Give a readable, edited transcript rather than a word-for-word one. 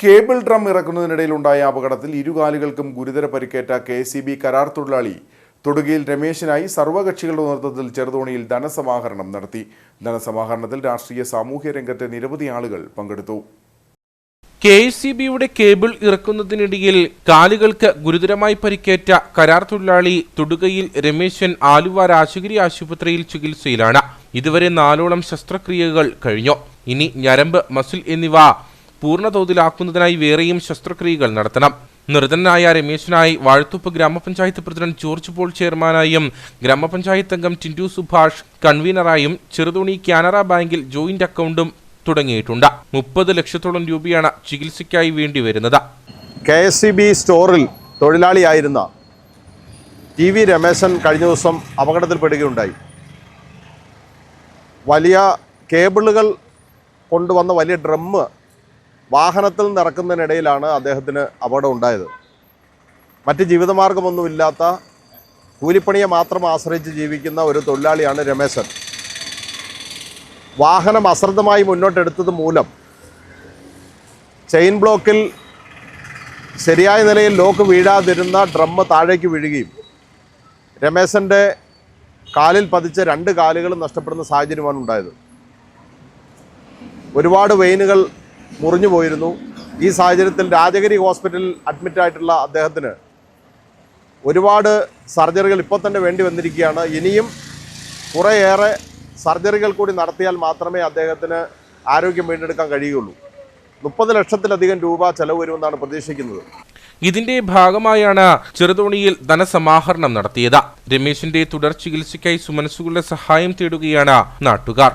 Cable drum ഇറക്കുന്നതിനിടയിലുണ്ടായ അപകടത്തിൽ ഇരുകാലുകൾക്കും ഗുരുതര പരിക്കേറ്റ KCB കരാർ തൊഴിലാളി തൊടുകയിൽ രമേശിനായി സർവകക്ഷികളുടെ നേതൃത്വത്തിൽ ചെറുതോണിയിൽ ധനസമാഹരണം നടത്തി. ധനസമാഹരണത്തിൽ രാഷ്ട്രീയ സാമൂഹ്യ രംഗത്തെ നിരവധി ആളുകൾ പങ്കെടുത്തു. KCBയുടെ കേബിൾ ഇറക്കുന്നതിനിടയിൽ കാലുകൾക്ക് ഗുരുതരമായി പരിക്കേറ്റ കരാർ തൊഴിലാളി തൊടുകയിൽ രമേശൻ ആലുവ രാജഗിരി ആശുപത്രിയിൽ ചികിത്സയിലാണ്. ഇതുവരെ 4ഓളം ശസ്ത്രക്രിയകൾ കഴിഞ്ഞു. ഇനി ഞരമ്പ്, മസിൽ എന്നിവ പൂർണ്ണതോതിലാക്കുന്നതിനായി വേറെയും ശസ്ത്രക്രിയകൾ നടത്തണം. നിർധനനായ രമേശിനായി വാഴത്തുപ്പ് ഗ്രാമപഞ്ചായത്ത് പ്രസിഡന്റ് ജോർജ് പോൾ ചെയർമാനായും ഗ്രാമപഞ്ചായത്ത് അംഗം ടിൻഡു സുഭാഷ് കൺവീനറായും ചെറുതോണി കാനറ ബാങ്കിൽ ജോയിന്റ് അക്കൗണ്ടും തുടങ്ങിയിട്ടുണ്ട്. 30 ലക്ഷത്തോളം രൂപയാണ് ചികിത്സയ്ക്കായി വേണ്ടി വരുന്നത്. KCB സ്റ്റോറിൽ തൊഴിലാളിയായിരുന്ന TV രമേശൻ കഴിഞ്ഞ ദിവസം അപകടത്തിൽപ്പെടുകയുണ്ടായി. വലിയ കേബിളുകൾ കൊണ്ടുവന്ന വലിയ ഡ്രമ്മ് വാഹനത്തിൽ നിറക്കുന്നതിനിടയിലാണ് അദ്ദേഹത്തിന് അപകടം ഉണ്ടായത്. മറ്റ് ജീവിതമാർഗമൊന്നുമില്ലാത്ത കൂലിപ്പണിയെ മാത്രം ആശ്രയിച്ച് ജീവിക്കുന്ന ഒരു തൊഴിലാളിയാണ് രമേശൻ. വാഹനം അശ്രദ്ധമായി മുന്നോട്ടെടുത്തത് മൂലം ചെയിൻ ബ്ലോക്കിൽ ശരിയായ നിലയിൽ ലോക്ക് വീഴാതിരുന്ന ഡ്രമ്മ് താഴേക്ക് വീഴുകയും രമേശൻ്റെ കാലിൽ പതിച്ച 2 കാലുകളും നഷ്ടപ്പെടുന്ന സാഹചര്യമാണ് ഉണ്ടായത്. ഒരുപാട് വെയിനുകൾ മുറിഞ്ഞു പോയിരുന്നു. ഈ സാഹചര്യത്തിൽ രാജഗിരി ഹോസ്പിറ്റലിൽ അഡ്മിറ്റായിട്ടുള്ള അദ്ദേഹത്തിന് ഒരുപാട് സർജറികൾ ഇപ്പോൾ തന്നെ വേണ്ടി വന്നിരിക്കുകയാണ്. ഇനിയും കുറേയേറെ സർജറികൾ കൂടി നടത്തിയാൽ മാത്രമേ അദ്ദേഹത്തിന് ആരോഗ്യം വീണ്ടെടുക്കാൻ കഴിയുകയുള്ളൂ. 30 ലക്ഷത്തിലധികം രൂപ ചെലവ് വരുമെന്നാണ് പ്രതീക്ഷിക്കുന്നത്. ഇതിന്റെ ഭാഗമായാണ് ചെറുതോണിയിൽ ധനസമാഹരണം നടത്തിയത്. രമേശിന്റെ തുടർ ചികിത്സയ്ക്കായി സുമനസ്സുകളുടെ സഹായം തേടുകയാണ് നാട്ടുകാർ.